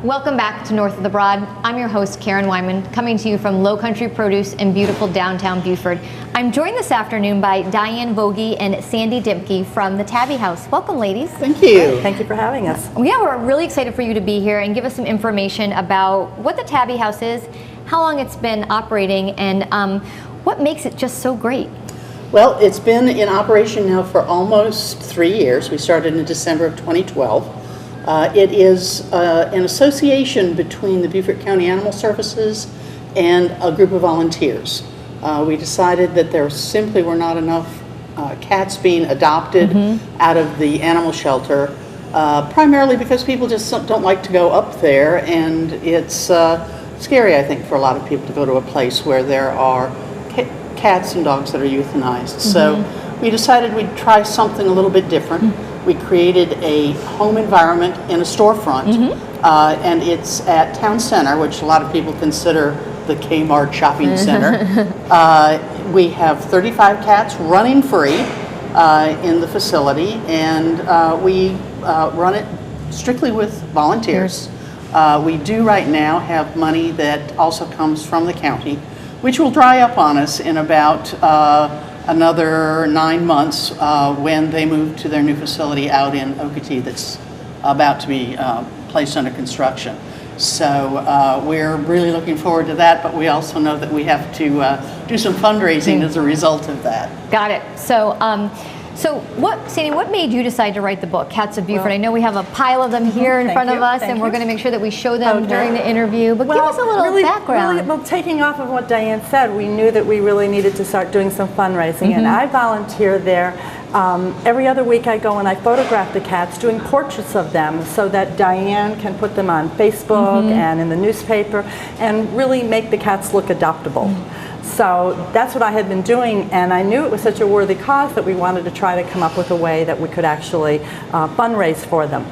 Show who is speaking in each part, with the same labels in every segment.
Speaker 1: Welcome back to North of the Broad. I'm your host, Karen Wyman, coming to you from Low Country Produce in beautiful downtown Beaufort. I'm joined this afternoon by Diane Vogie and Sandy Dimke from the Tabby House. Welcome, ladies.
Speaker 2: Thank you.
Speaker 3: Thank you for having us.
Speaker 1: Yeah, we're really excited for you to be here and give us some information about what the Tabby House is, how long it's been operating, and what makes it just so great.
Speaker 2: Well, it's been in operation now for almost 3 years. We started in December of 2012. It is an association between the Beaufort County Animal Services and a group of volunteers. We decided that there simply were not enough cats being adopted out of the animal shelter, primarily because people just don't like to go up there, and it's scary, I think, for a lot of people to go to a place where there are cats and dogs that are euthanized. So we decided we'd try something a little bit different. We created a home environment in a storefront, and it's at Town Center, which a lot of people consider the Kmart shopping center. We have 35 cats running free in the facility, and we run it strictly with volunteers. We do right now have money that also comes from the county, which will dry up on us in about another 9 months when they move to their new facility out in Okatee that's about to be placed under construction. So we're really looking forward to that, but we also know that we have to do some fundraising as a result of that.
Speaker 1: Got it. So Sandy, what made you decide to write the book, Cats of Beaufort? I know we have a pile of them here in front of us, and we're going to make sure that we show them during the interview, but give us a little background.
Speaker 3: Well, taking off of what Diane said, we knew that we really needed to start doing some fundraising, and I volunteer there. Every other week I go and I photograph the cats, doing portraits of them so that Diane can put them on Facebook and in the newspaper and really make the cats look adoptable. So that's what I had been doing, and I knew it was such a worthy cause that we wanted to try to come up with a way that we could actually fundraise for them.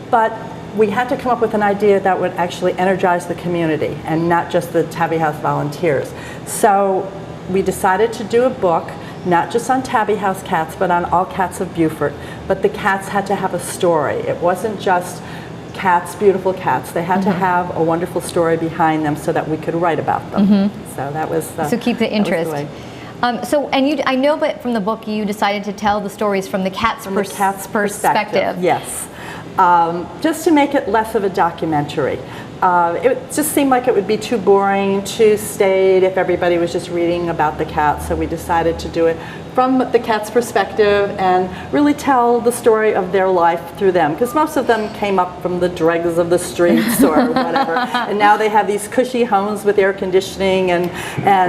Speaker 3: But we had to come up with an idea that would actually energize the community and not just the Tabby House volunteers. So we decided to do a book, not just on Tabby House cats, but on all cats of Beaufort. But the cats had to have a story. It wasn't just cats, beautiful cats. They had to have a wonderful story behind them so that we could write about them. So that was
Speaker 1: so keep the interest. I know, but from the book, you decided to tell the stories from the cat's perspective.
Speaker 3: Yes, just to make it less of a documentary. It just seemed like it would be too boring, too staid if everybody was just reading about the cats. So we decided to do it from the cat's perspective and really tell the story of their life through them, because most of them came up from the dregs of the streets or whatever, and now they have these cushy homes with air conditioning and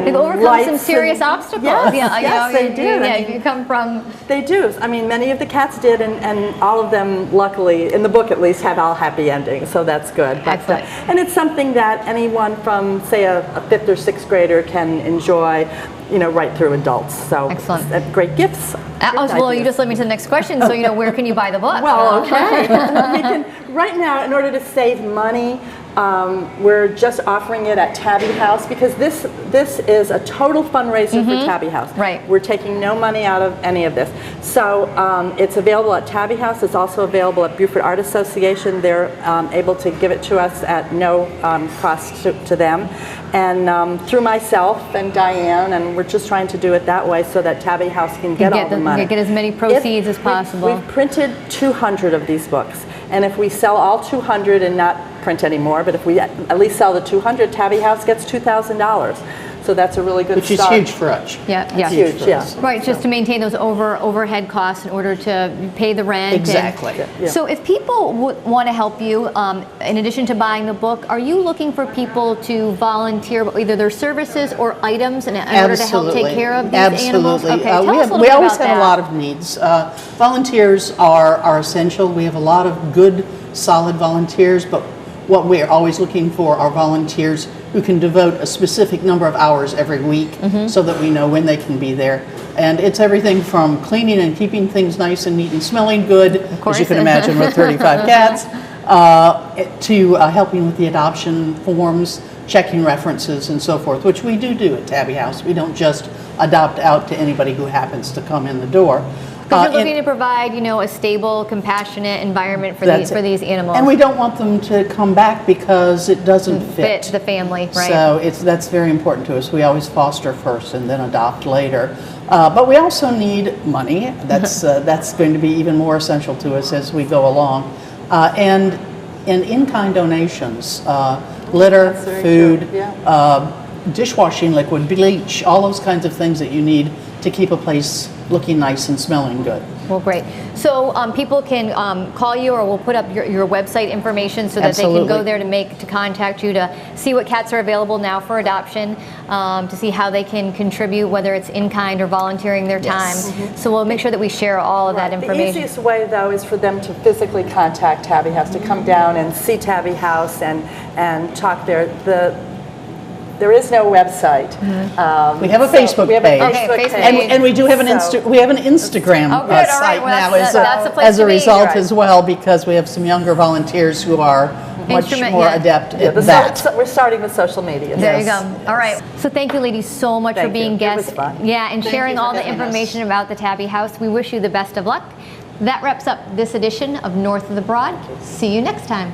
Speaker 1: they've overcome some serious obstacles.
Speaker 3: Yes, they do.
Speaker 1: Yeah, you come from.
Speaker 3: They do. I mean, many of the cats did, and all of them, luckily, in the book at least, have all happy endings, so that's good. But,
Speaker 1: excellent.
Speaker 3: And it's something that anyone from, say, a 5th or 6th grader can enjoy, right through adults. So
Speaker 1: excellent.
Speaker 3: Great gifts.
Speaker 1: Well, you just led me to the next question. So, where can you buy the book?
Speaker 3: Well, okay. We can, right now, in order to save money, we're just offering it at Tabby House, because this is a total fundraiser for Tabby House.
Speaker 1: Right.
Speaker 3: We're taking no money out of any of this. So it's available at Tabby House. It's also available at Beaufort Art Association. They're able to give it to us at no cost to them. And through myself and Diane, and we're just trying to do it that way so that Tabby House can get all the money.
Speaker 1: Get as many proceeds as possible.
Speaker 3: We've printed 200 of these books, and if we sell all 200 and not print anymore, but if we at least sell the 200, Tabby House gets $2,000. So that's a really good start.
Speaker 2: Which is huge for us.
Speaker 1: Yeah,
Speaker 3: huge, yeah.
Speaker 1: Right, just to maintain those overhead costs in order to pay the rent.
Speaker 2: Exactly.
Speaker 1: So if people want to help you, in addition to buying the book, are you looking for people to volunteer either their services or items in order to help take care of these animals?
Speaker 2: Absolutely.
Speaker 1: Okay,
Speaker 2: we always have a lot of needs. Volunteers are essential. We have a lot of good, solid volunteers, but what we're always looking for are volunteers who can devote a specific number of hours every week so that we know when they can be there. And it's everything from cleaning and keeping things nice and neat and smelling good, as you can imagine with 35 cats, to helping with the adoption forms, checking references and so forth, which we do at Tabby House. We don't just adopt out to anybody who happens to come in the door.
Speaker 1: Because you're looking to provide, a stable, compassionate environment for these animals.
Speaker 2: And we don't want them to come back because it doesn't fit
Speaker 1: the family, right?
Speaker 2: So that's very important to us. We always foster first and then adopt later. But we also need money. That's going to be even more essential to us as we go along. And in-kind donations, litter, food, dishwashing liquid, bleach, all those kinds of things that you need to keep a place looking nice and smelling good.
Speaker 1: Well, great. So people can call you, or we'll put up your website information so that
Speaker 2: Absolutely.
Speaker 1: they can go there to contact you to see what cats are available now for adoption, to see how they can contribute, whether it's in kind or volunteering their time. So we'll make sure that we share all of that information.
Speaker 3: The easiest way, though, is for them to physically contact Tabby House, to come down and see Tabby House and talk there. There is no website.
Speaker 2: We have a Facebook page.
Speaker 1: Okay, Facebook page.
Speaker 2: And we do have an Instagram site now as a result as well, because we have some younger volunteers who are much more adept at that.
Speaker 3: We're starting with social media.
Speaker 1: There you go. All right. So thank you, ladies, so much for being guests.
Speaker 3: It was fun.
Speaker 1: Yeah, and sharing all the information about the Tabby House. We wish you the best of luck. That wraps up this edition of North of the Broad. See you next time.